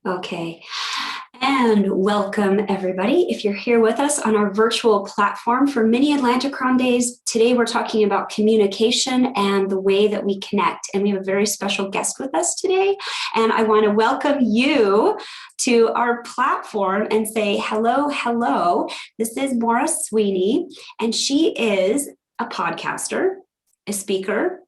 Okay. And welcome, everybody. If you're here with us on our virtual platform for mini Atlantykron days, today we're talking about communication and the way that we connect. And we have a very special guest with us today. And I want to welcome you to our platform and say hello, hello. This is Maura Sweeny, and she is a podcaster, a speaker,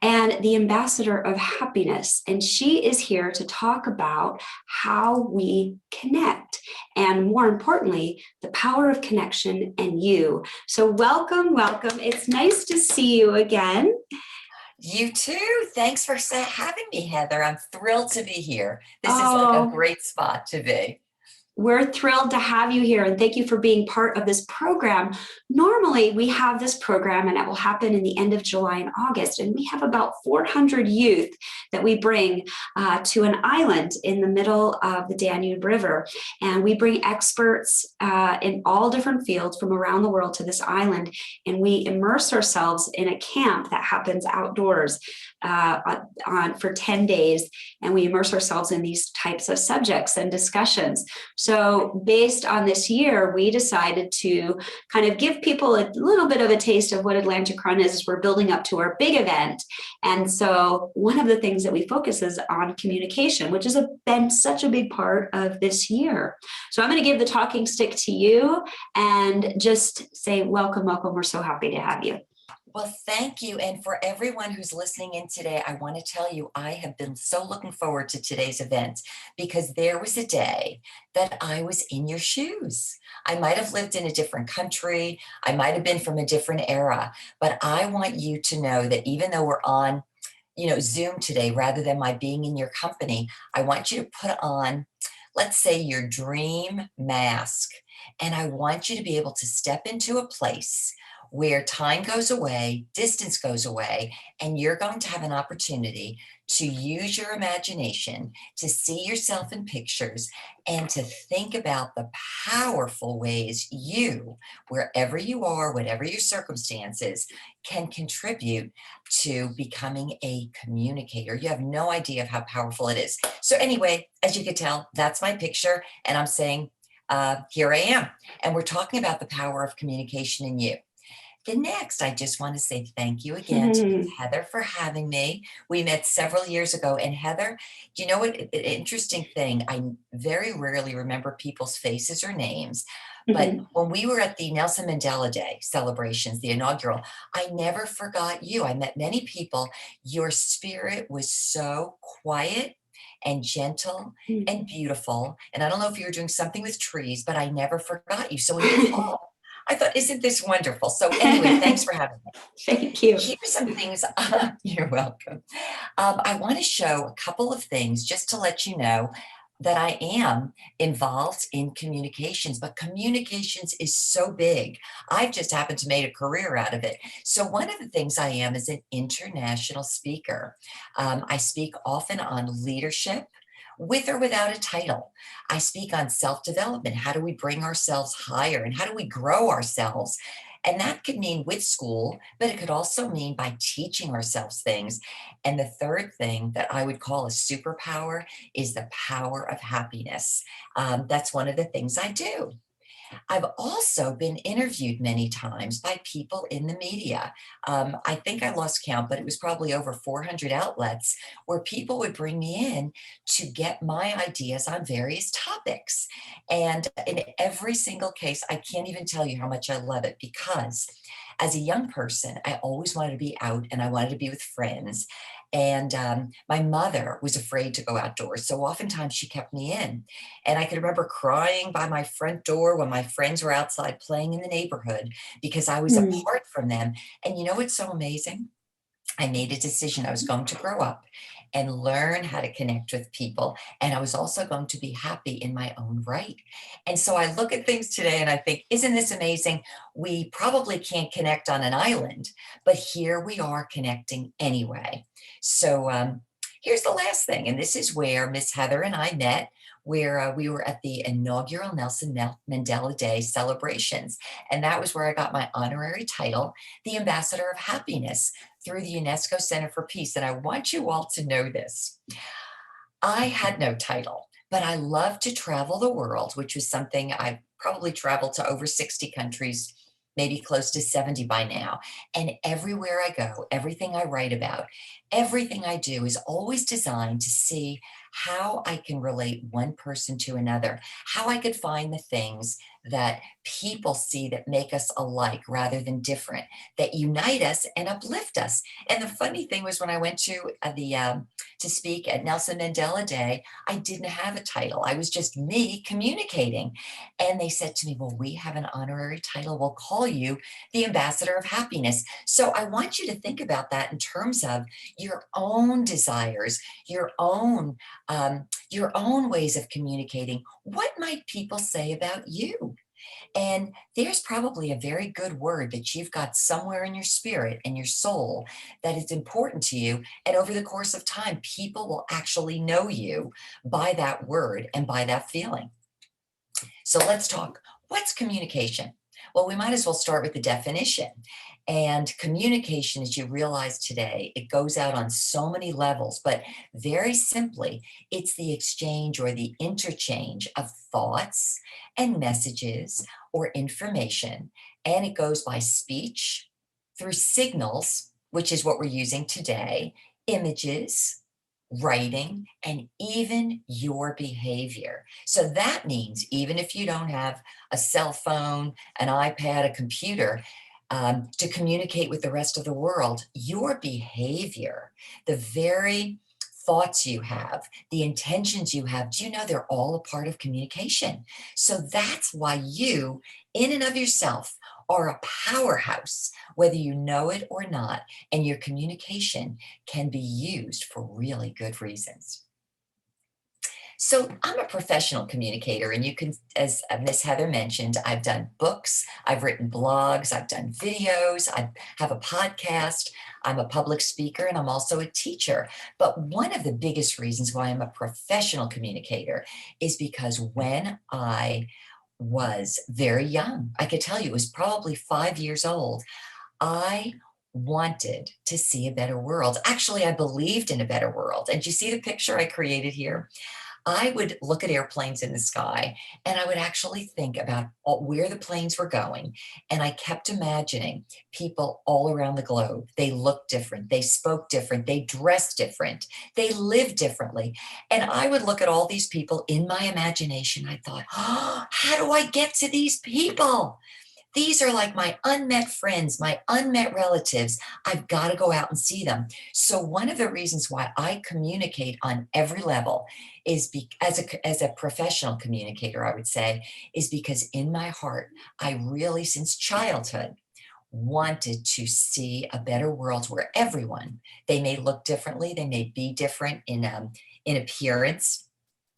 and the ambassador of happiness. And she is here to talk about how we connect and, more importantly, the power of connection and you. So welcome, welcome. It's nice to see you again. You too. Thanks for having me, Heather. I'm thrilled to be here. This is like a great spot to be. We're thrilled to have you here, and thank you for being part of this program. Normally, we have this program, and it will happen in the end of July and August, and we have about 400 youth that we bring to an island in the middle of the Danube River, and we bring experts in all different fields from around the world to this island, and we immerse ourselves in a camp that happens outdoors for 10 days, and we immerse ourselves in these types of subjects and discussions. So based on this year, we decided to kind of give people a little bit of a taste of what Atlantykron is as we're building up to our big event. And so one of the things that we focus is on communication, which has been such a big part of this year. So I'm going to give the talking stick to you and just say, welcome, welcome. We're so happy to have you. Well, thank you. And for everyone who's listening in today, I want to tell you, I have been so looking forward to today's event because there was a day that I was in your shoes. I might have lived in a different country. I might have been from a different era, but I want you to know that even though we're on, Zoom today, rather than my being in your company, I want you to put on, let's say, your dream mask. And I want you to be able to step into a place where time goes away, distance goes away, and you're going to have an opportunity to use your imagination, to see yourself in pictures, and to think about the powerful ways you, wherever you are, whatever your circumstances, can contribute to becoming a communicator. You have no idea of how powerful it is. So anyway, as you can tell, that's my picture, and I'm saying, here I am. And we're talking about the power of communication in you. The next, I just want to say thank you again to Heather for having me. We met several years ago. And Heather, you know what? An interesting thing, I very rarely remember people's faces or names. But when we were at the Nelson Mandela Day celebrations, the inaugural, I never forgot you. I met many people. Your spirit was so quiet and gentle and beautiful. And I don't know if you were doing something with trees, but I never forgot you. So when you called, I thought, isn't this wonderful? So anyway, thanks for having me. Thank you. Here's some things. You're welcome. I want to show a couple of things just to let you know that I am involved in communications, but communications is so big. I've just happened to make a career out of it. So one of the things I am is an international speaker. I speak often on leadership, with or without a title. I speak on self-development. How do we bring ourselves higher and how do we grow ourselves? And that could mean with school, but it could also mean by teaching ourselves things. And the third thing that I would call a superpower is the power of happiness. That's one of the things I do. I've also been interviewed many times by people in the media. I think I lost count, but it was probably over 400 outlets where people would bring me in to get my ideas on various topics. And in every single case, I can't even tell you how much I love it because as a young person, I always wanted to be out and I wanted to be with friends. And my mother was afraid to go outdoors. So oftentimes she kept me in. And I can remember crying by my front door when my friends were outside playing in the neighborhood because I was apart from them. And you know what's so amazing? I made a decision I was going to grow up and learn how to connect with people. And I was also going to be happy in my own right. And so I look at things today and I think, isn't this amazing? We probably can't connect on an island, but here we are connecting anyway. So here's the last thing. And this is where Miss Heather and I met, where we were at the inaugural Nelson Mandela Day celebrations. And that was where I got my honorary title, the Ambassador of Happiness, through the UNESCO Center for Peace. And I want you all to know this. I had no title, but I love to travel the world, which was something I've probably traveled to over 60 countries, maybe close to 70 by now. And everywhere I go, everything I write about, everything I do is always designed to see how I can relate one person to another, how I could find the things that people see that make us alike rather than different, that unite us and uplift us. And the funny thing was when I went to the to speak at Nelson Mandela Day, I didn't have a title. I was just me communicating. And they said to me, well, we have an honorary title. We'll call you the Ambassador of Happiness. So I want you to think about that in terms of your own desires, your own ways of communicating. What might people say about you? And there's probably a very good word that you've got somewhere in your spirit and your soul that is important to you. And over the course of time, people will actually know you by that word and by that feeling. So let's talk. What's communication? Well, we might as well start with the definition. And communication, as you realize today, it goes out on so many levels, but very simply, it's the exchange or the interchange of thoughts and messages or information. And it goes by speech, through signals, which is what we're using today, images, writing, and even your behavior. So that means even if you don't have a cell phone, an iPad, a computer, to communicate with the rest of the world, your behavior, the very thoughts you have, the intentions you have, do you know they're all a part of communication? So that's why you, in and of yourself, are a powerhouse, whether you know it or not, and your communication can be used for really good reasons. So I'm a professional communicator, and you can, as Miss Heather mentioned, I've done books, I've written blogs, I've done videos, I have a podcast, I'm a public speaker, and I'm also a teacher. But one of the biggest reasons why I'm a professional communicator is because when I was very young, I could tell you it was probably 5 years old, I wanted to see a better world. Actually, I believed in a better world. And you see the picture I created here? I would look at airplanes in the sky and I would actually think about where the planes were going. And I kept imagining people all around the globe. They looked different. They spoke different. They dressed different. They lived differently. And I would look at all these people in my imagination. I thought, oh, how do I get to these people? These are like my unmet friends, my unmet relatives. I've got to go out and see them. So one of the reasons why I communicate on every level is as a professional communicator, I would say, is because in my heart, I really, since childhood, wanted to see a better world where everyone, they may look differently, they may be different in appearance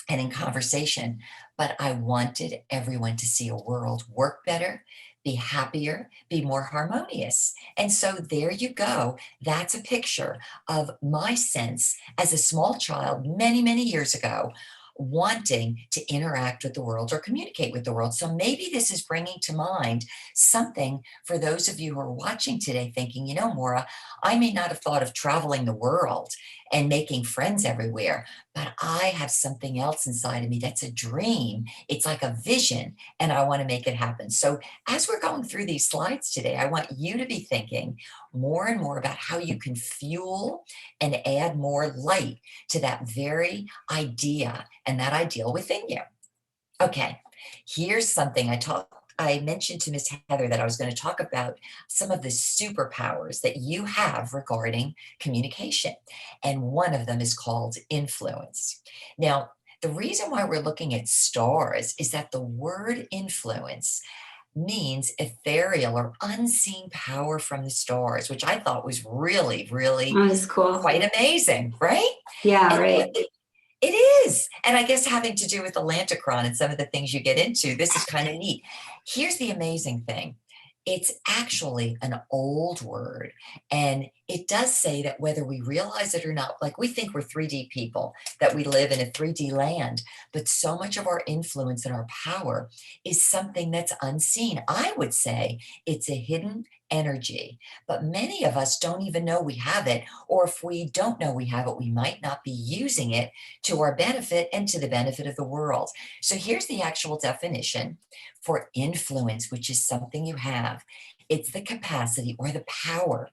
and in conversation, but I wanted everyone to see a world work better, be happier, be more harmonious. And so there you go. That's a picture of my sense as a small child many, many years ago, wanting to interact with the world or communicate with the world. So maybe this is bringing to mind something for those of you who are watching today thinking, you know, Maura, I may not have thought of traveling the world and making friends everywhere, but I have something else inside of me that's a dream. It's like a vision, and I want to make it happen. So as we're going through these slides today, I want you to be thinking more and more about how you can fuel and add more light to that very idea and that ideal within you. Okay, here's something I mentioned to Miss Heather that I was going to talk about some of the superpowers that you have regarding communication. And one of them is called influence. Now, the reason why we're looking at stars is that the word influence means ethereal or unseen power from the stars, which I thought was really, really That was cool. quite amazing, right? Yeah, And right. it is. And I guess having to do with Atlantykron and some of the things you get into, this is kind of neat. Here's the amazing thing. It's actually an old word, and it does say that whether we realize it or not, like we think we're 3D people, that we live in a 3D land, but so much of our influence and our power is something that's unseen. I would say it's a hidden energy, but many of us don't even know we have it, or if we don't know we have it, we might not be using it to our benefit and to the benefit of the world. So here's the actual definition for influence, which is something you have. It's the capacity or the power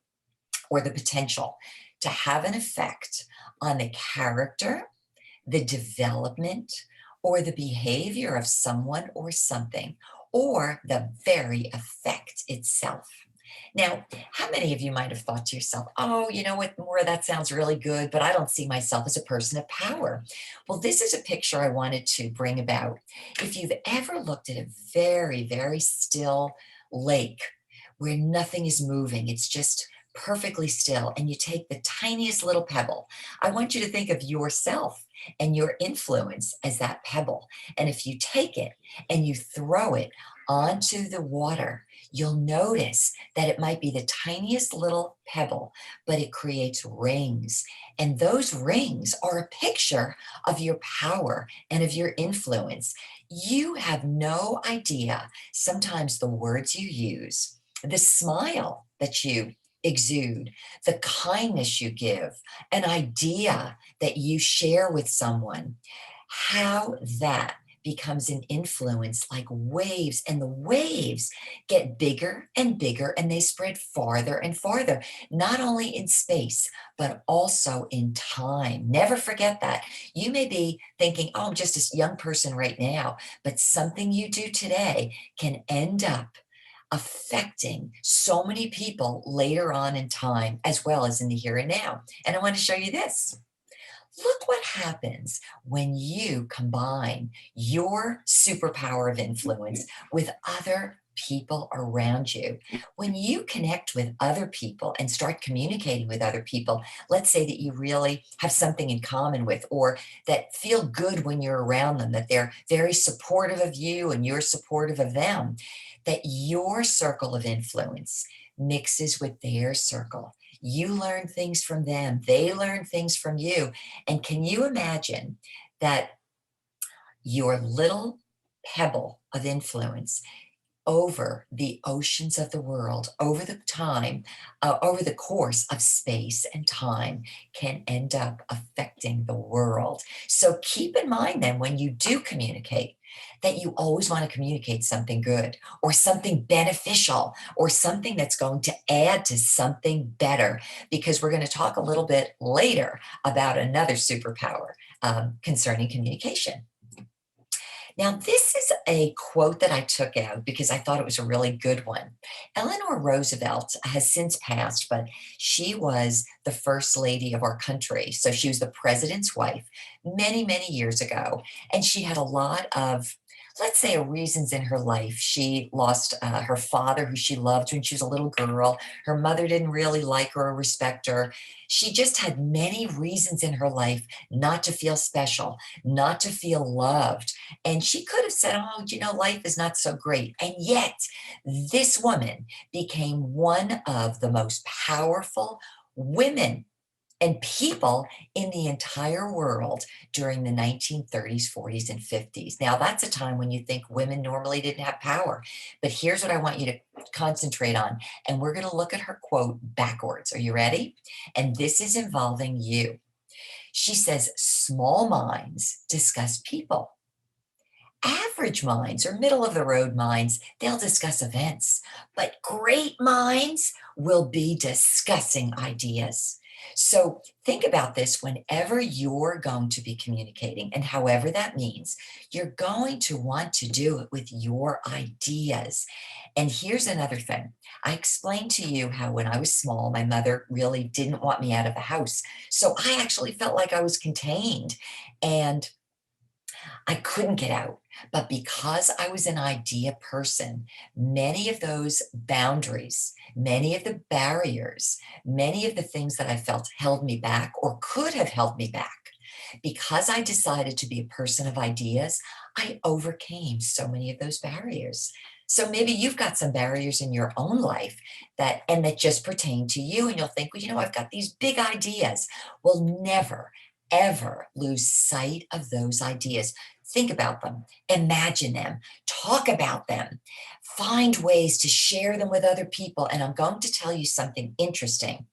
or the potential to have an effect on the character, the development, or the behavior of someone or something, or the very effect itself. Now, how many of you might have thought to yourself, oh, you know what, Maura, that sounds really good, but I don't see myself as a person of power. Well, this is a picture I wanted to bring about. If you've ever looked at a very, very still lake where nothing is moving, it's just perfectly still, and you take the tiniest little pebble, I want you to think of yourself and your influence as that pebble. And if you take it and you throw it onto the water, you'll notice that it might be the tiniest little pebble, but it creates rings. And those rings are a picture of your power and of your influence. You have no idea sometimes the words you use, the smile that you exude, the kindness you give, an idea that you share with someone, how that becomes an influence like waves, and the waves get bigger and bigger and they spread farther and farther, not only in space, but also in time. Never forget that. You may be thinking, oh, I'm just a young person right now, but something you do today can end up affecting so many people later on in time, as well as in the here and now. And I want to show you this. Look what happens when you combine your superpower of influence with other people around you. When you connect with other people and start communicating with other people, let's say that you really have something in common with, or that feel good when you're around them, that they're very supportive of you and you're supportive of them, that your circle of influence mixes with their circle. You learn things from them, they learn things from you. And can you imagine that your little pebble of influence over the oceans of the world, over the time, over the course of space and time, can end up affecting the world? So keep in mind then, when you do communicate, that you always want to communicate something good or something beneficial or something that's going to add to something better, because we're going to talk a little bit later about another superpower concerning communication. Now, this is a quote that I took out because I thought it was a really good one. Eleanor Roosevelt has since passed, but she was the first lady of our country. So she was the president's wife many, many years ago. And she had a lot of, let's say, reasons in her life. She lost her father, who she loved when she was a little girl. Her mother didn't really like her or respect her. She just had many reasons in her life not to feel special, not to feel loved. And she could have said, oh, you know, life is not so great. And yet, this woman became one of the most powerful women and people in the entire world during the 1930s, 40s, and 50s. Now, that's a time when you think women normally didn't have power. But here's what I want you to concentrate on. And we're going to look at her quote backwards. Are you ready? And this is involving you. She says, small minds discuss people. Average minds or middle of the road minds, they'll discuss events. But great minds will be discussing ideas. So think about this whenever you're going to be communicating, and however that means, you're going to want to do it with your ideas. And here's another thing. I explained to you how when I was small, my mother really didn't want me out of the house. So I actually felt like I was contained and I couldn't get out. But because I was an idea person, many of those boundaries, many of the barriers, many of the things that I felt held me back or could have held me back, because I decided to be a person of ideas, I overcame so many of those barriers. So maybe you've got some barriers in your own life that just pertain to you. And you'll think, well, I've got these big ideas. Well, never, ever lose sight of those ideas. Think about them, imagine them, talk about them, find ways to share them with other people. And I'm going to tell you something interesting.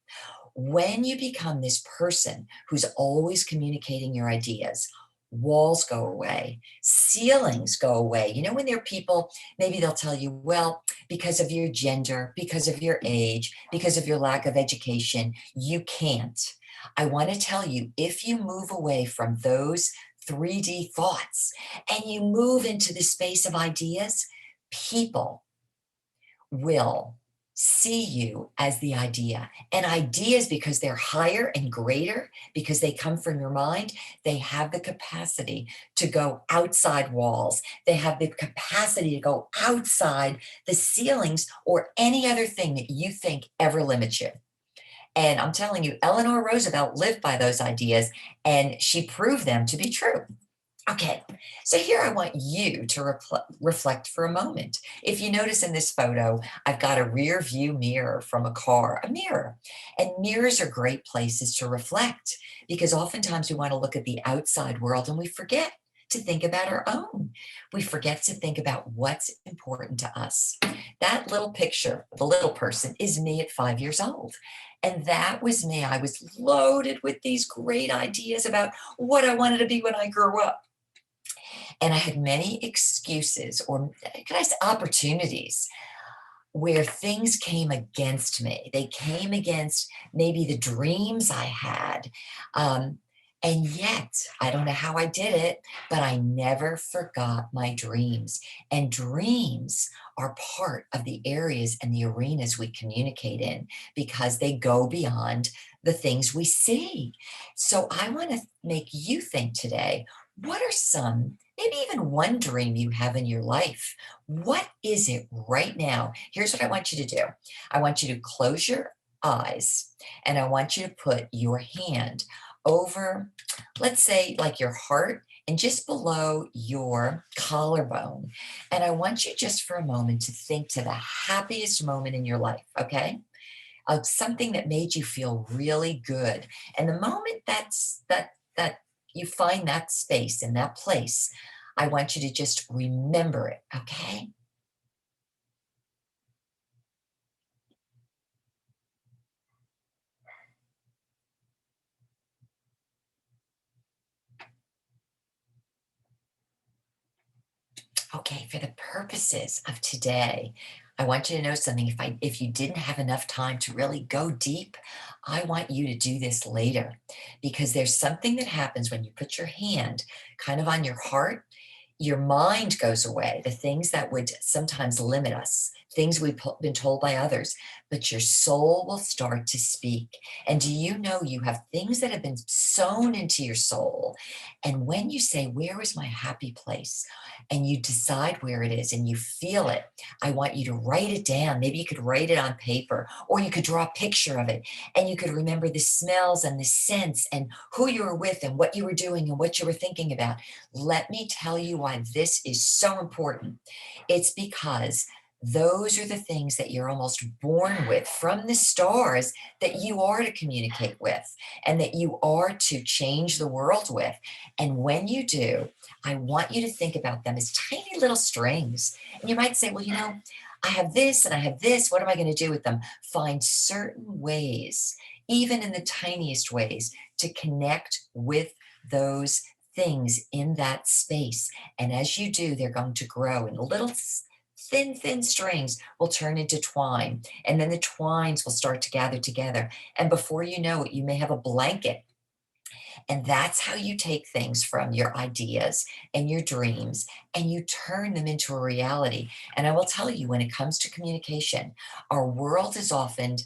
When you become this person who's always communicating your ideas, walls go away, ceilings go away. When there are people, maybe they'll tell you, well, because of your gender, because of your age, because of your lack of education, you can't. I want to tell you, if you move away from those 3D thoughts and you move into the space of ideas, people will see you as the idea. And ideas, because they're higher and greater, because they come from your mind, they have the capacity to go outside walls. They have the capacity to go outside the ceilings or any other thing that you think ever limits you. And I'm telling you, Eleanor Roosevelt lived by those ideas, and she proved them to be true. Okay, so here I want you to reflect for a moment. If you notice in this photo, I've got a rear view mirror from a car, a mirror. And mirrors are great places to reflect because oftentimes we want to look at the outside world and we forget to think about our own. We forget to think about what's important to us. That little picture, the little person, is me at 5 years old. And that was me. I was loaded with these great ideas about what I wanted to be when I grew up. And I had many excuses, or can I say opportunities, where things came against me. They came against maybe the dreams I had. And yet, I don't know how I did it, but I never forgot my dreams. And dreams are part of the areas and the arenas we communicate in because they go beyond the things we see. So I want to make you think today, what are some, maybe even one dream you have in your life? What is it right now? Here's what I want you to do. I want you to close your eyes and I want you to put your hand over, let's say, like your heart and just below your collarbone. And I want you just for a moment to think to the happiest moment in your life, okay? Of something that made you feel really good. And the moment that you find that space in that place, I want you to just remember it, okay? Okay, for the purposes of today, I want you to know something. If you didn't have enough time to really go deep, I want you to do this later because there's something that happens when you put your hand kind of on your heart. Your mind goes away, the things that would sometimes limit us, things we've been told by others, but your soul will start to speak. And do you know you have things that have been sown into your soul? And when you say, where is my happy place? And you decide where it is and you feel it, I want you to write it down. Maybe you could write it on paper or you could draw a picture of it and you could remember the smells and the scents and who you were with and what you were doing and what you were thinking about. Let me tell you why this is so important. It's because those are the things that you're almost born with from the stars that you are to communicate with and that you are to change the world with. And when you do, I want you to think about them as tiny little strings. And you might say, well, I have this and I have this. What am I going to do with them? Find certain ways, even in the tiniest ways, to connect with those things in that space. And as you do, they're going to grow in little thin strings will turn into twine. And then the twines will start to gather together. And before you know it, you may have a blanket. And that's how you take things from your ideas and your dreams and you turn them into a reality. And I will tell you, when it comes to communication, our world is often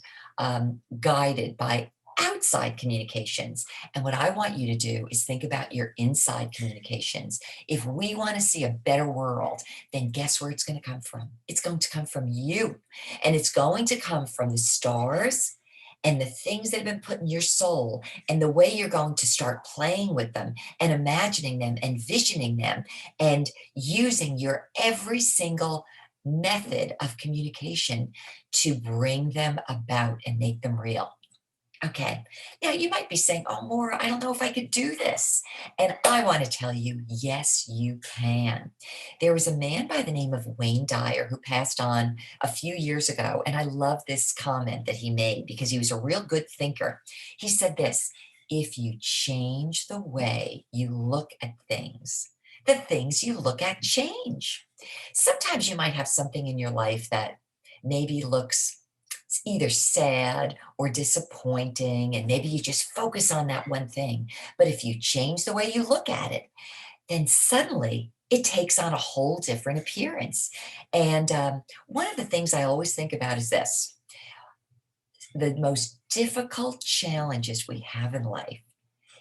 guided by outside communications. And what I want you to do is think about your inside communications. If we want to see a better world, then guess where it's going to come from? It's going to come from you. And it's going to come from the stars and the things that have been put in your soul and the way you're going to start playing with them and imagining them and visioning them and using your every single method of communication to bring them about and make them real. Okay, now you might be saying, oh, Maura, I don't know if I could do this. And I want to tell you, yes, you can. There was a man by the name of Wayne Dyer who passed on a few years ago. And I love this comment that he made because he was a real good thinker. He said this: if you change the way you look at things, the things you look at change. Sometimes you might have something in your life that maybe looks either sad or disappointing, and maybe you just focus on that one thing. But if you change the way you look at it, then suddenly it takes on a whole different appearance. And one of the things I always think about is this: the most difficult challenges we have in life,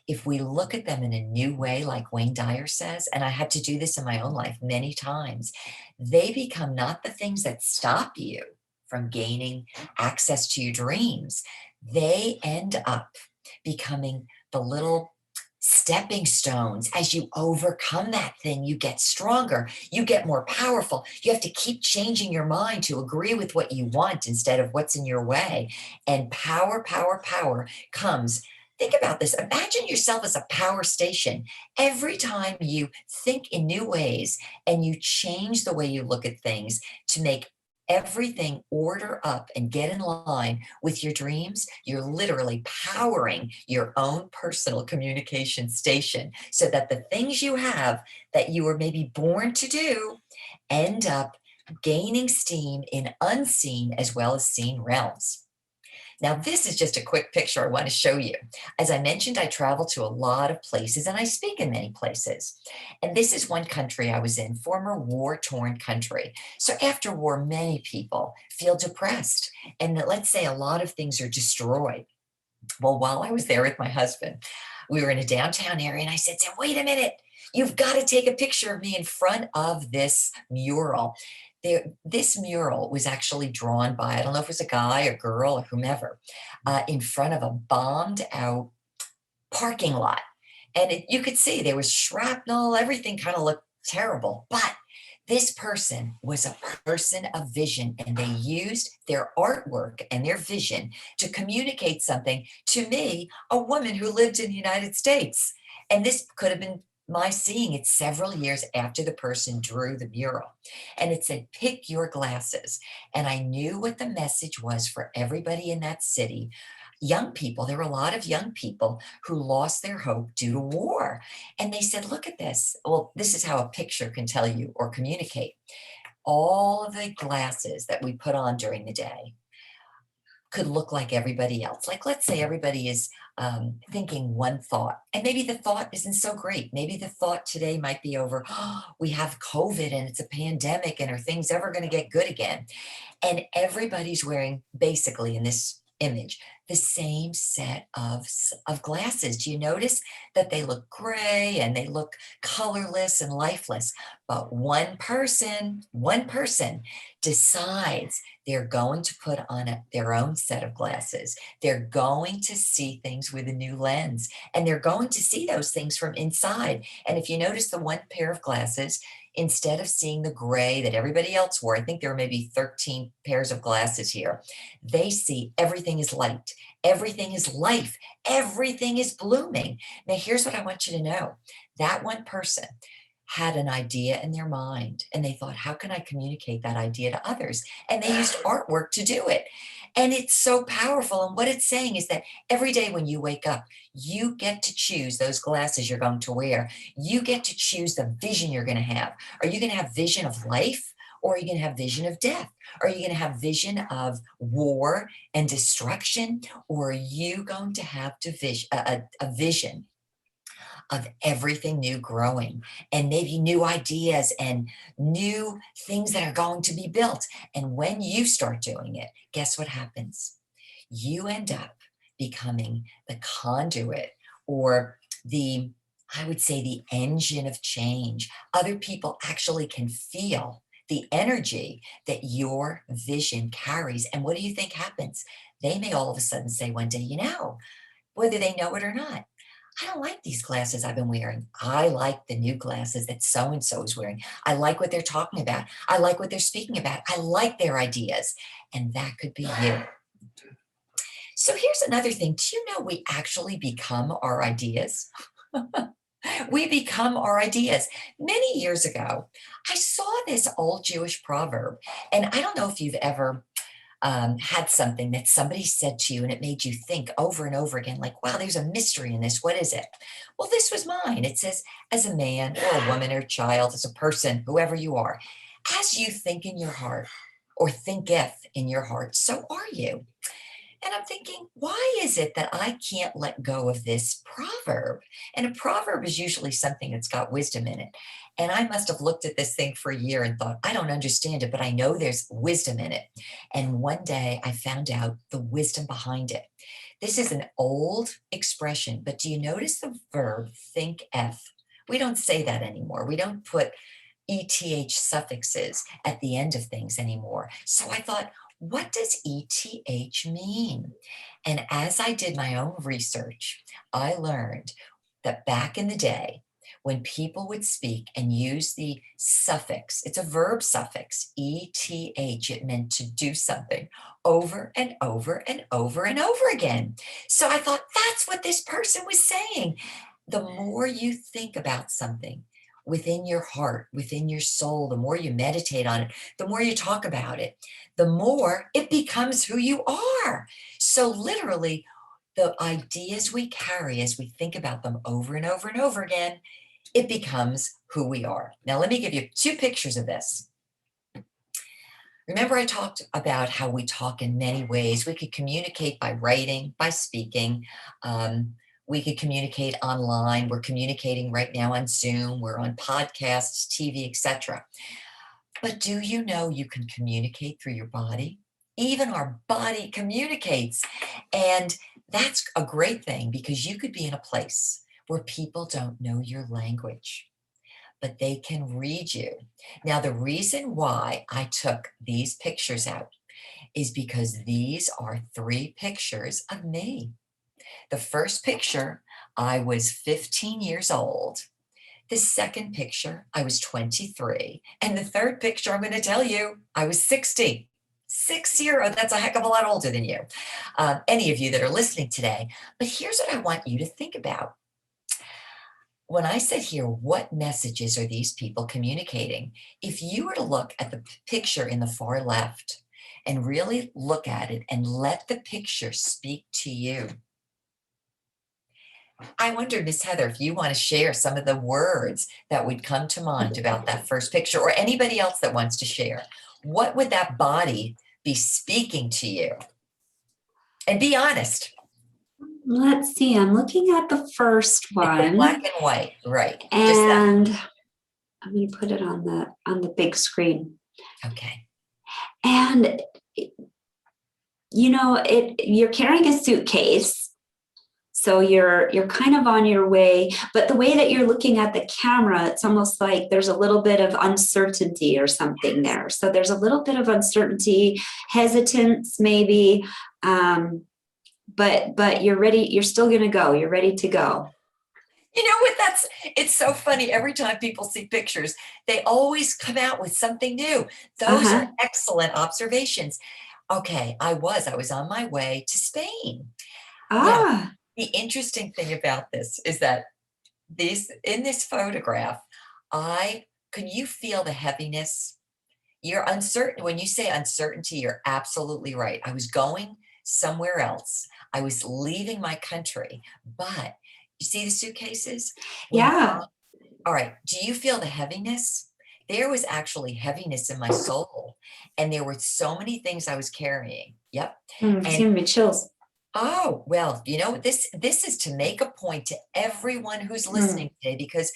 if we look at them in a new way, like Wayne Dyer says, and I had to do this in my own life many times, they become not the things that stop you from gaining access to your dreams. They end up becoming the little stepping stones. As you overcome that thing, you get stronger, you get more powerful. You have to keep changing your mind to agree with what you want instead of what's in your way. And power, power, power comes. Think about this. Imagine yourself as a power station. Every time you think in new ways and you change the way you look at things to make everything order up and get in line with your dreams, you're literally powering your own personal communication station so that the things you have that you were maybe born to do end up gaining steam in unseen as well as seen realms. Now, this is just a quick picture I want to show you. As I mentioned, I travel to a lot of places and I speak in many places. And this is one country I was in, former war-torn country. So after war, many people feel depressed. And let's say a lot of things are destroyed. Well, while I was there with my husband, we were in a downtown area and I said, wait a minute, you've got to take a picture of me in front of this mural. This mural was actually drawn by, I don't know if it was a guy, a girl, or whomever, in front of a bombed out parking lot. And you could see there was shrapnel, everything kind of looked terrible. But this person was a person of vision, and they used their artwork and their vision to communicate something to me, a woman who lived in the United States. And this could have been my seeing it several years after the person drew the mural. And it said, pick your glasses. And I knew what the message was for everybody in that city. Young people, there were a lot of young people who lost their hope due to war. And they said, look at this. Well, this is how a picture can tell you or communicate. All of the glasses that we put on during the day could look like everybody else. Like, let's say everybody is thinking one thought, and maybe the thought isn't so great. Maybe the thought today might be over, oh, we have COVID and it's a pandemic, and are things ever going to get good again? And everybody's wearing, basically in this image, the same set of glasses. Do you notice that they look gray and they look colorless and lifeless? But one person decides they're going to put on their own set of glasses. They're going to see things with a new lens, and they're going to see those things from inside. And if you notice the one pair of glasses, instead of seeing the gray that everybody else wore, I think there were maybe 13 pairs of glasses here, they see everything is light, everything is life, everything is blooming. Now, here's what I want you to know. That one person had an idea in their mind, and they thought, how can I communicate that idea to others? And they used artwork to do it. And it's so powerful. And what it's saying is that every day when you wake up, you get to choose those glasses you're going to wear. You get to choose the vision you're going to have. Are you going to have vision of life, or are you going to have vision of death? Are you going to have vision of war and destruction? Or are you going to have a vision of everything new growing, and maybe new ideas and new things that are going to be built? And when you start doing it, guess what happens? You end up becoming the conduit, or I would say the engine of change. Other people actually can feel the energy that your vision carries. And what do you think happens? They may all of a sudden say one day, whether they know it or not, I don't like these glasses I've been wearing. I like the new glasses that so-and-so is wearing. I like what they're talking about. I like what they're speaking about. I like their ideas. And that could be you. So here's another thing. Do you know we actually become our ideas? We become our ideas. Many years ago, I saw this old Jewish proverb, and I don't know if you've ever had something that somebody said to you and it made you think over and over again, like, wow, there's a mystery in this. What is it? Well, this was mine. It says, as a man or a woman or a child, as a person, whoever you are, as you think in your heart or thinketh in your heart, so are you. And I'm thinking, why is it that I can't let go of this proverb? And a proverb is usually something that's got wisdom in it. And I must have looked at this thing for a year and thought, I don't understand it, but I know there's wisdom in it. And one day I found out the wisdom behind it. This is an old expression, but do you notice the verb thinketh? We don't say that anymore. We don't put ETH suffixes at the end of things anymore. So I thought, what does ETH mean? And as I did my own research, I learned that back in the day, when people would speak and use the suffix, it's a verb suffix, ETH, it meant to do something over and over and over and over again. So I thought, that's what this person was saying. The more you think about something, within your heart, within your soul, the more you meditate on it, the more you talk about it, the more it becomes who you are. So literally, the ideas we carry as we think about them over and over and over again, it becomes who we are. Now, let me give you 2 pictures of this. Remember, I talked about how we talk in many ways. We could communicate by writing, by speaking. We could communicate online. We're communicating right now on Zoom. We're on podcasts, TV, etc. But do you know you can communicate through your body? Even our body communicates. And that's a great thing because you could be in a place where people don't know your language, but they can read you. Now, the reason why I took these pictures out is because these are 3 pictures of me. The first picture, I was 15 years old. The second picture, I was 23. And the third picture, I'm going to tell you, I was 60. 60, that's a heck of a lot older than you. Any of you that are listening today. But here's what I want you to think about. When I said here, what messages are these people communicating? If you were to look at the picture in the far left and really look at it and let the picture speak to you, I wonder, Miss Heather, if you want to share some of the words that would come to mind about that first picture, or anybody else that wants to share. What would that body be speaking to you? And be honest. Let's see. I'm looking at the first one. It's black and white, right? And I'm going to put it on the big screen. Okay. And you're carrying a suitcase. So you're kind of on your way, but the way that you're looking at the camera, it's almost like there's a little bit of uncertainty or something there. So there's a little bit of uncertainty, hesitance maybe, but you're ready. You're still going to go. You're ready to go. You know what? It's so funny. Every time people see pictures, they always come out with something new. Those are excellent observations. Okay, I was on my way to Spain. Now, the interesting thing about this is that in this photograph, can you feel the heaviness? You're uncertain. When you say uncertainty, you're absolutely right. I was going somewhere else. I was leaving my country, but you see the suitcases? Yeah. All right. Do you feel the heaviness? There was actually heaviness in my soul, and there were so many things I was carrying. Yep. It's giving me chills. Oh, well, this is to make a point to everyone who's listening today, because,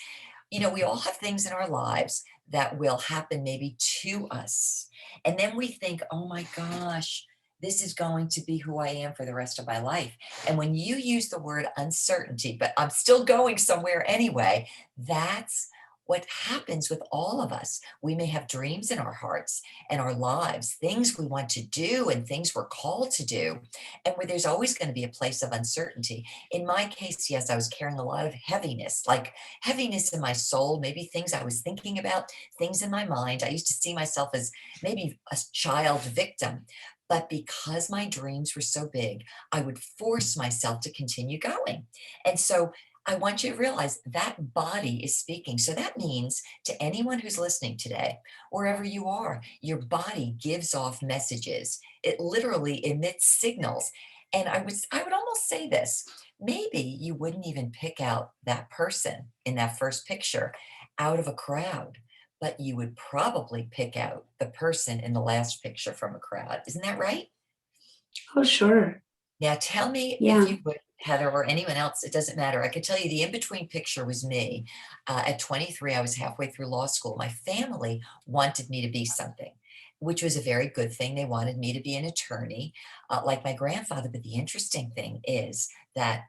we all have things in our lives that will happen maybe to us. And then we think, oh my gosh, this is going to be who I am for the rest of my life. And when you use the word uncertainty, but I'm still going somewhere anyway, that's what happens with all of us, we may have dreams in our hearts and our lives, things we want to do and things we're called to do, and where there's always going to be a place of uncertainty. In my case, yes, I was carrying a lot of heaviness, like heaviness in my soul, maybe things I was thinking about, things in my mind. I used to see myself as maybe a child victim. But because my dreams were so big, I would force myself to continue going. And so I want you to realize that body is speaking. So that means to anyone who's listening today, wherever you are, your body gives off messages. It literally emits signals. And I would almost say this, maybe you wouldn't even pick out that person in that first picture out of a crowd, but you would probably pick out the person in the last picture from a crowd. Isn't that right? Oh, sure. Now tell me if Yeah. you would, Heather, or anyone else, it doesn't matter. I could tell you the in-between picture was me. At 23, I was halfway through law school. My family wanted me to be something, which was a very good thing. They wanted me to be an attorney, like my grandfather. But the interesting thing is that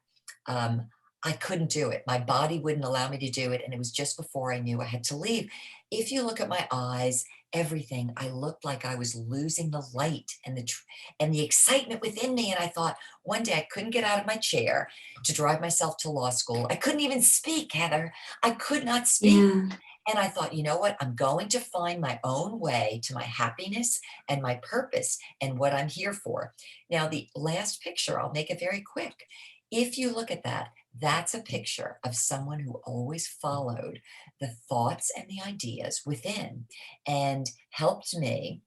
um, I couldn't do it. My body wouldn't allow me to do it. And it was just before I knew I had to leave. If you look at my eyes, everything, I looked like I was losing the light and the excitement within me. And I thought, one day I couldn't get out of my chair to drive myself to law school. I couldn't even speak, Heather. I could not speak. Yeah. And I thought, you know what? I'm going to find my own way to my happiness and my purpose and what I'm here for. Now, the last picture, I'll make it very quick. If you look at that, that's a picture of someone who always followed the thoughts and the ideas within and helped me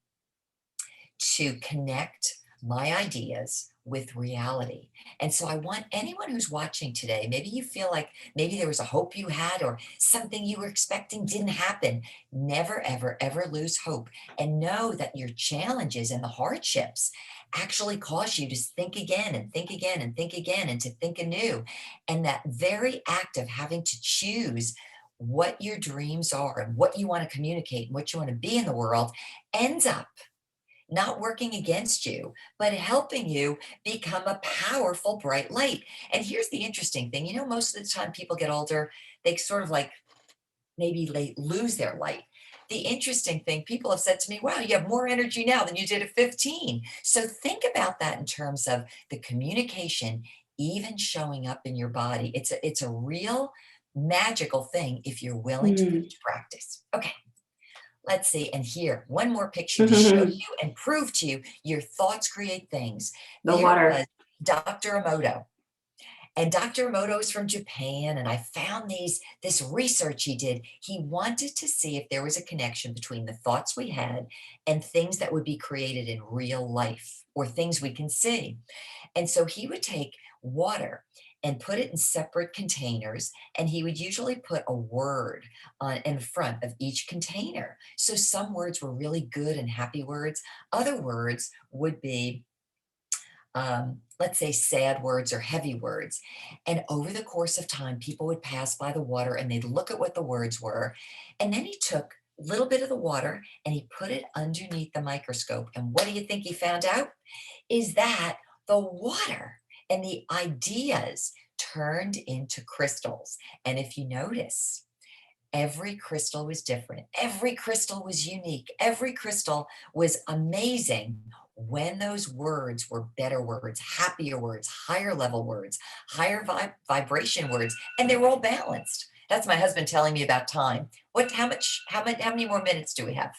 to connect my ideas with reality. And so I want anyone who's watching today, maybe you feel like maybe there was a hope you had or something you were expecting didn't happen. Never, ever, ever lose hope and know that your challenges and the hardships actually cause you to think again and think again and think again and to think anew. And that very act of having to choose what your dreams are and what you want to communicate and what you want to be in the world ends up not working against you, but helping you become a powerful, bright light. And here's the interesting thing, most of the time people get older, they sort of like maybe they lose their light. The interesting thing, people have said to me, wow, you have more energy now than you did at 15. So think about that in terms of the communication, even showing up in your body. It's a real magical thing if you're willing to put it Mm. to practice. Okay. Let's see, and here, one more picture to show The you and prove to you your thoughts create things. There was water. Dr. Emoto, and Dr. Emoto is from Japan, and I found this research he did. He wanted to see if there was a connection between the thoughts we had and things that would be created in real life or things we can see. And so he would take water and put it in separate containers, and he would usually put a word on in front of each container. So some words were really good and happy words. Other words would be let's say sad words or heavy words. And over the course of time, people would pass by the water and they'd look at what the words were. And then he took a little bit of the water and he put it underneath the microscope. And what do you think he found out? Is that the water and the ideas turned into crystals. And if you notice, every crystal was different. Every crystal was unique. Every crystal was amazing when those words were better words, happier words, higher level words, higher vibration words, and they were all balanced. That's my husband telling me about time. How many more minutes do we have?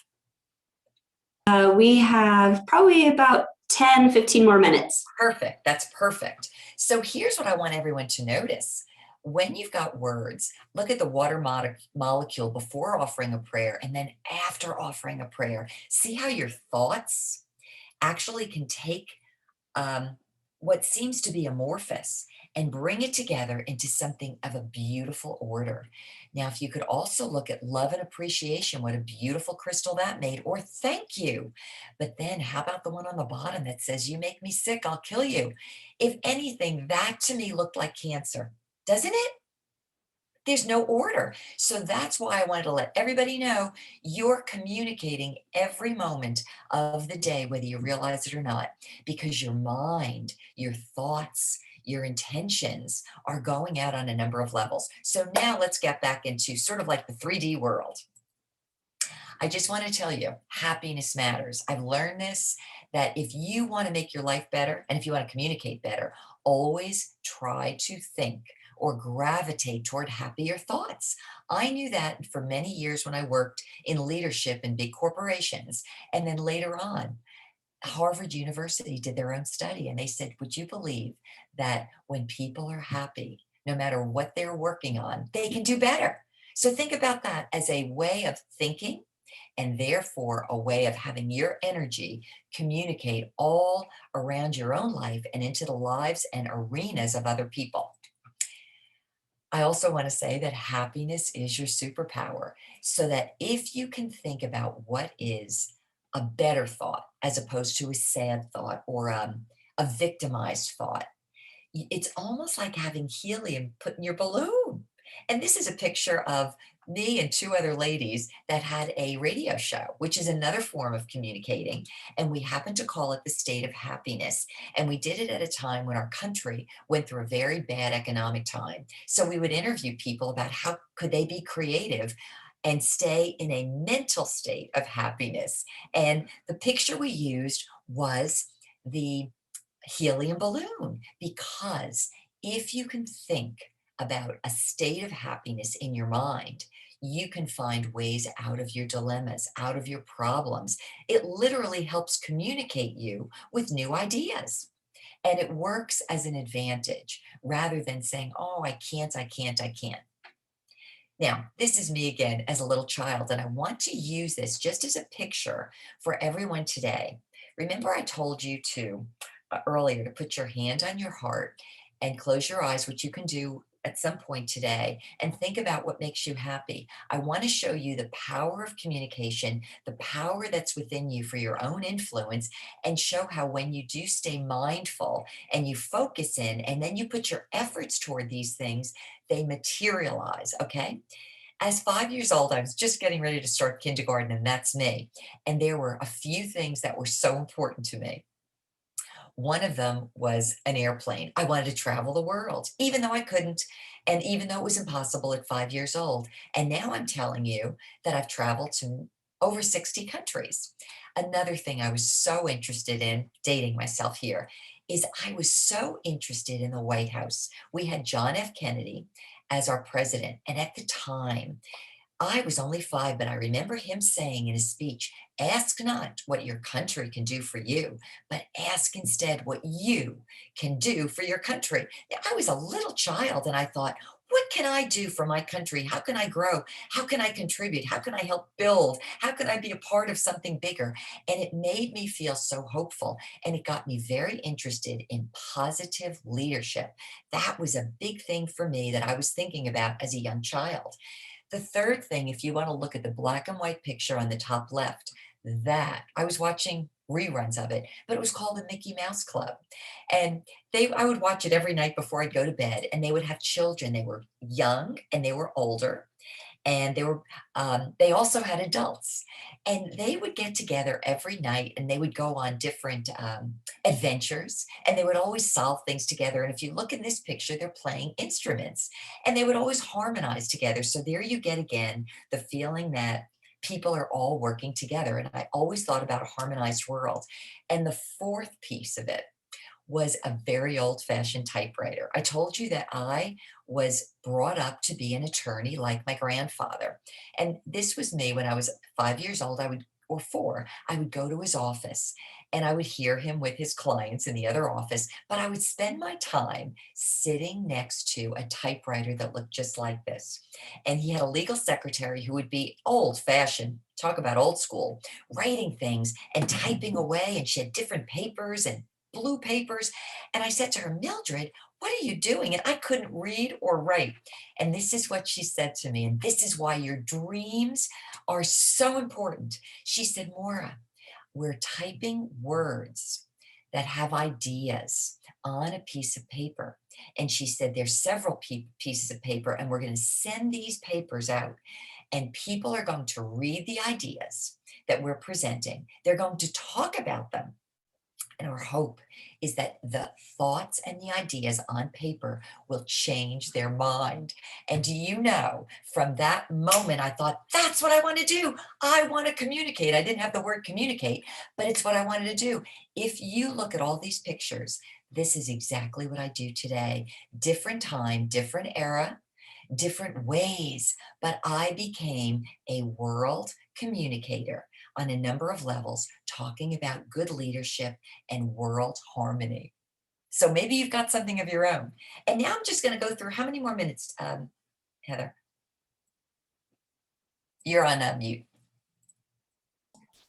We have probably about 10, 15 more minutes. Perfect. That's perfect. So here's what I want everyone to notice. When you've got words, look at the water molecule before offering a prayer and then after offering a prayer. See how your thoughts actually can take what seems to be amorphous and bring it together into something of a beautiful order. Now, if you could also look at love and appreciation, what a beautiful crystal that made, or thank you. But then how about the one on the bottom that says, you make me sick, I'll kill you? If anything, that to me looked like cancer, doesn't it? There's no order. So that's why I wanted to let everybody know you're communicating every moment of the day, whether you realize it or not, because your mind, your thoughts, your intentions are going out on a number of levels. So now let's get back into sort of like the 3D world. I just want to tell you, happiness matters. I've learned this, that if you want to make your life better and if you want to communicate better, always try to think or gravitate toward happier thoughts. I knew that for many years when I worked in leadership in big corporations. And then later on, Harvard University did their own study and they said, would you believe that when people are happy, no matter what they're working on, they can do better? So think about that as a way of thinking and therefore a way of having your energy communicate all around your own life and into the lives and arenas of other people. I also want to say that happiness is your superpower, so that if you can think about what is a better thought as opposed to a sad thought or a victimized thought, it's almost like having helium put in your balloon. And this is a picture of me and two other ladies that had a radio show, which is another form of communicating. And we happened to call it the state of happiness. And we did it at a time when our country went through a very bad economic time. So we would interview people about how could they be creative and stay in a mental state of happiness. And the picture we used was the helium balloon, because if you can think about a state of happiness in your mind, you can find ways out of your dilemmas, out of your problems. It literally helps communicate you with new ideas. And it works as an advantage rather than saying, oh, I can't, I can't, I can't. Now, this is me again as a little child, and I want to use this just as a picture for everyone today. Remember, I told you to earlier to put your hand on your heart and close your eyes, which you can do at some point today, and think about what makes you happy. I want to show you the power of communication, the power that's within you for your own influence, and show how when you do stay mindful and you focus in, and then you put your efforts toward these things, they materialize, okay? As 5 years old, I was just getting ready to start kindergarten, and that's me. And there were a few things that were so important to me. One of them was an airplane. I wanted to travel the world, even though I couldn't, and even though it was impossible at 5 years old. And now I'm telling you that I've traveled to over 60 countries. Another thing I was so interested in, dating myself here, is I was so interested in the White House. We had John F. Kennedy as our president. And at the time, I was only 5, but I remember him saying in his speech, ask not what your country can do for you, but ask instead what you can do for your country. Now, I was a little child and I thought, what can I do for my country? How can I grow? How can I contribute? How can I help build? How can I be a part of something bigger? And it made me feel so hopeful. And it got me very interested in positive leadership. That was a big thing for me that I was thinking about as a young child. The third thing, if you want to look at the black and white picture on the top left, that I was watching reruns of it, but it was called the Mickey Mouse Club. And I would watch it every night before I'd go to bed, and they would have children. They were young and they were older, and they also had adults, and they would get together every night and they would go on different adventures, and they would always solve things together. And if you look in this picture, they're playing instruments, and they would always harmonize together. So there you get again the feeling that people are all working together. And I always thought about a harmonized world. And the fourth piece of it was a very old-fashioned typewriter. I told you that I was brought up to be an attorney like my grandfather. And this was me when I was 5 years old, or 4, I would go to his office and I would hear him with his clients in the other office, but I would spend my time sitting next to a typewriter that looked just like this. And he had a legal secretary who would be old-fashioned, talk about old school, writing things and typing away, and she had different papers and blue papers. And I said to her, Mildred, what are you doing? And I couldn't read or write. And this is what she said to me. And this is why your dreams are so important. She said, Maura, we're typing words that have ideas on a piece of paper. And she said, there's several pieces of paper, and we're going to send these papers out. And people are going to read the ideas that we're presenting. They're going to talk about them. And our hope is that the thoughts and the ideas on paper will change their mind. And do you know, from that moment, I thought, that's what I want to do. I want to communicate. I didn't have the word communicate, but it's what I wanted to do. If you look at all these pictures, this is exactly what I do today. Different time, different era, different ways, but I became a world communicator on a number of levels, talking about good leadership and world harmony. So maybe you've got something of your own. And now I'm just going to go through how many more minutes, Heather? You're on mute.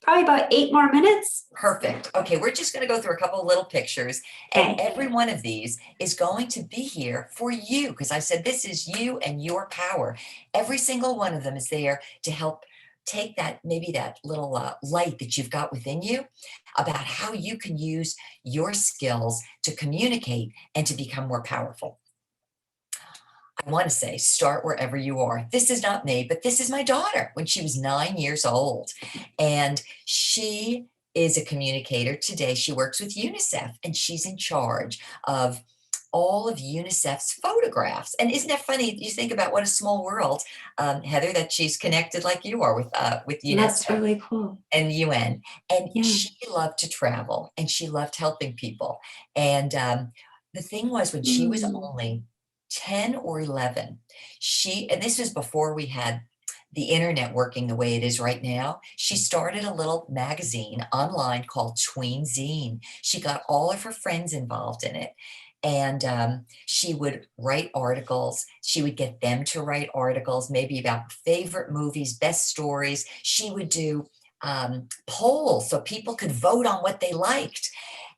Probably about 8 more minutes. Perfect. Okay, we're just going to go through a couple of little pictures, and every one of these is going to be here for you because I said this is you and your power. Every single one of them is there to help take that, maybe that little light that you've got within you about how you can use your skills to communicate and to become more powerful. I want to say, start wherever you are. This is not me, but this is my daughter when she was 9 years old. And she is a communicator today. She works with UNICEF and she's in charge of all of UNICEF's photographs. And isn't that funny? You think about what a small world, Heather, that she's connected like you are with UNICEF. That's really cool. And UN. And Yeah. she loved to travel and she loved helping people. And the thing was, when she was only 10 or 11, and this was before we had the internet working the way it is right now, she started a little magazine online called Tween Zine. She got all of her friends involved in it. And she would write articles. She would get them to write articles, maybe about favorite movies, best stories. She would do polls so people could vote on what they liked.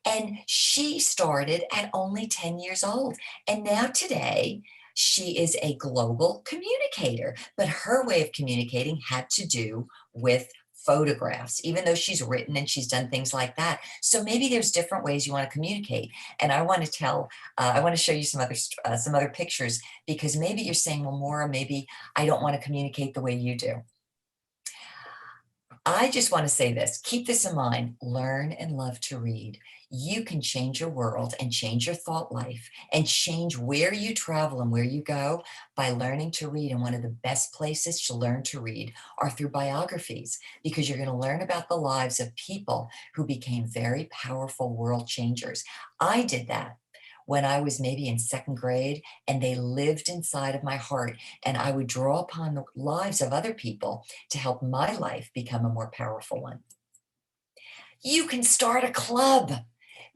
And she started at only 10 years old. And now today, she is a global communicator. But her way of communicating had to do with photographs, even though she's written and she's done things like that. So maybe there's different ways you want to communicate. And I want to I want to show you some other pictures, because maybe you're saying, well, Maura, maybe I don't want to communicate the way you do. I just want to say this, keep this in mind, learn and love to read. You can change your world and change your thought life and change where you travel and where you go by learning to read. And one of the best places to learn to read are through biographies, because you're going to learn about the lives of people who became very powerful world changers. I did that when I was maybe in second grade, and they lived inside of my heart, and I would draw upon the lives of other people to help my life become a more powerful one. You can start a club,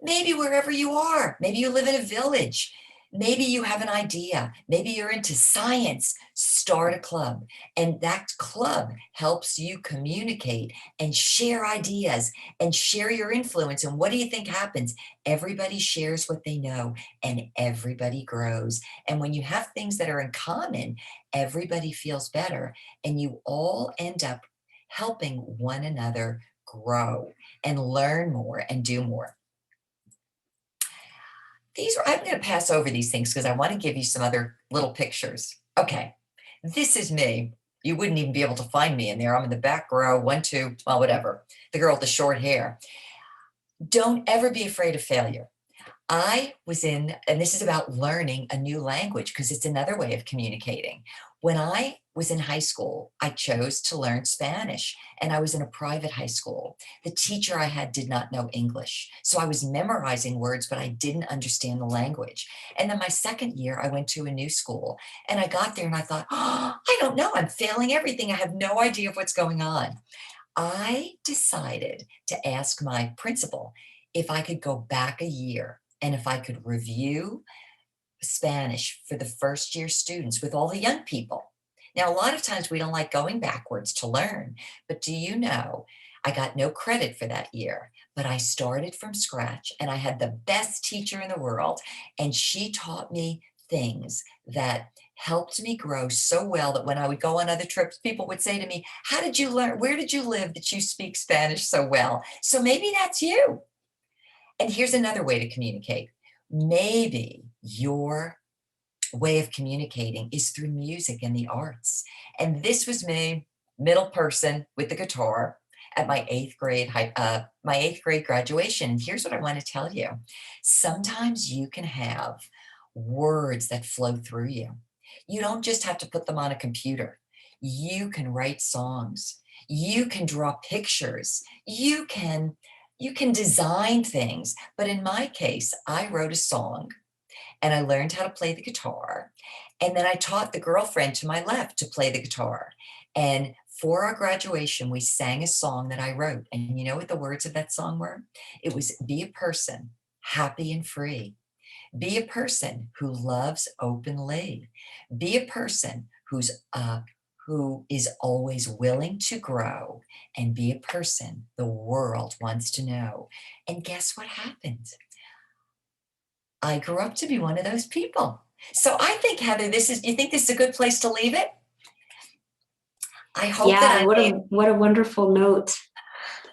maybe wherever you are. Maybe you live in a village. Maybe you have an idea. Maybe you're into science. Start a club. And that club helps you communicate and share ideas and share your influence. And what do you think happens? Everybody shares what they know and everybody grows. And when you have things that are in common, everybody feels better. And you all end up helping one another grow and learn more and do more. I'm going to pass over these things because I want to give you some other little pictures. Okay, this is me. You wouldn't even be able to find me in there. I'm in the back row, 1, 2, well, whatever. The girl with the short hair. Don't ever be afraid of failure. I was in, and this is about learning a new language because it's another way of communicating. When I was in high school, I chose to learn Spanish, and I was in a private high school. The teacher I had did not know English, so I was memorizing words, but I didn't understand the language. And then my second year, I went to a new school, and I got there and I thought, oh, I don't know, I'm failing everything. I have no idea of what's going on. I decided to ask my principal if I could go back a year and if I could review Spanish for the first year students with all the young people. Now, a lot of times we don't like going backwards to learn, but do you know, I got no credit for that year, but I started from scratch and I had the best teacher in the world. And she taught me things that helped me grow so well that when I would go on other trips, people would say to me, how did you learn? Where did you live that you speak Spanish so well? So maybe that's you. And here's another way to communicate. Maybe your way of communicating is through music and the arts. And this was me, middle person with the guitar. at my eighth grade graduation. And here's what I want to tell you. Sometimes you can have words that flow through you. You don't just have to put them on a computer. You can write songs. You can draw pictures. You can design things. But in my case, I wrote a song and I learned how to play the guitar. And then I taught the girlfriend to my left to play the guitar. And for our graduation, we sang a song that I wrote. And you know what the words of that song were? It was, be a person, happy and free. Be a person who loves openly. Be a person who is always willing to grow, and be a person the world wants to know. And guess what happened? I grew up to be one of those people. So I think, Heather, you think this is a good place to leave it? I hope that what a wonderful note.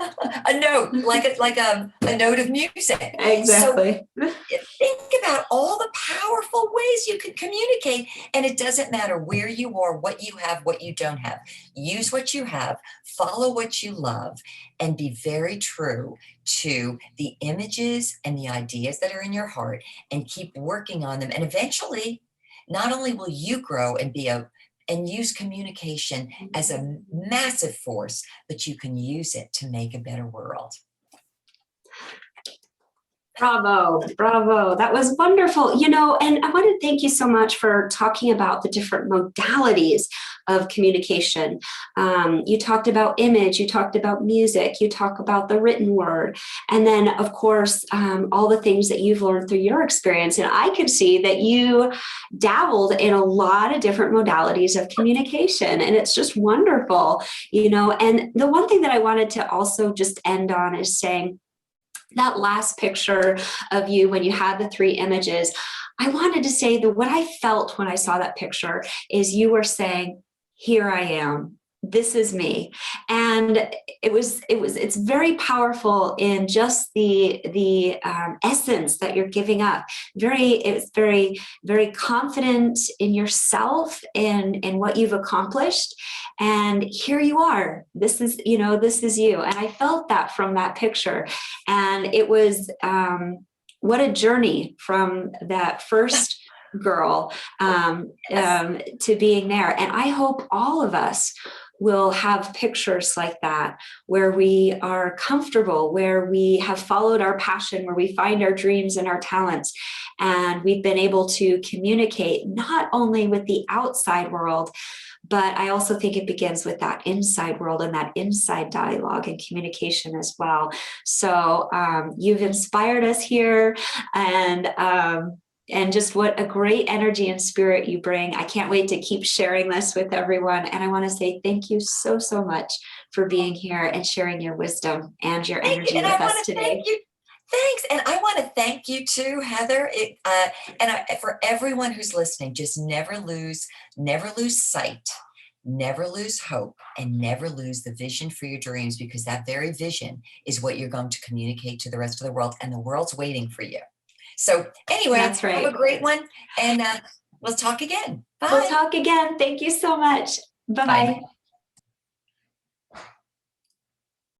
a note, like a note of music. Exactly. So think about all the powerful ways you can communicate, and it doesn't matter where you are, what you have, what you don't have. Use what you have, follow what you love, and be very true to the images and the ideas that are in your heart, and keep working on them. And eventually, not only will you grow and use communication as a massive force, but you can use it to make a better world. Bravo, bravo. That was wonderful. And I want to thank you so much for talking about the different modalities of communication. You talked about image, you talked about music, you talk about the written word, and then, of course, all the things that you've learned through your experience. And I could see that you dabbled in a lot of different modalities of communication, and it's just wonderful, And the one thing that I wanted to also just end on is saying, that last picture of you when you had the 3 images, I wanted to say that what I felt when I saw that picture is you were saying, here I am. This is me. And it's very powerful in just the essence that you're giving up. It's very, very confident in yourself and in what you've accomplished. And here you are. This is you. And I felt that from that picture. And it was, what a journey from that first girl to being there. And I hope all of us will have pictures like that, where we are comfortable, where we have followed our passion, where we find our dreams and our talents. And we've been able to communicate not only with the outside world, but I also think it begins with that inside world and that inside dialogue and communication as well. So you've inspired us here, and just what a great energy and spirit you bring. I can't wait to keep sharing this with everyone. And I want to say thank you so, so much for being here and sharing your wisdom and your energy with us today. Thank you. Thanks. And I want to thank you too, Heather. For everyone who's listening, just never lose sight, never lose hope, and never lose the vision for your dreams, because that very vision is what you're going to communicate to the rest of the world, and the world's waiting for you. So anyway, That's right. Have a great one, and we'll talk again. Bye. We'll talk again. Thank you so much. Bye-bye. Bye.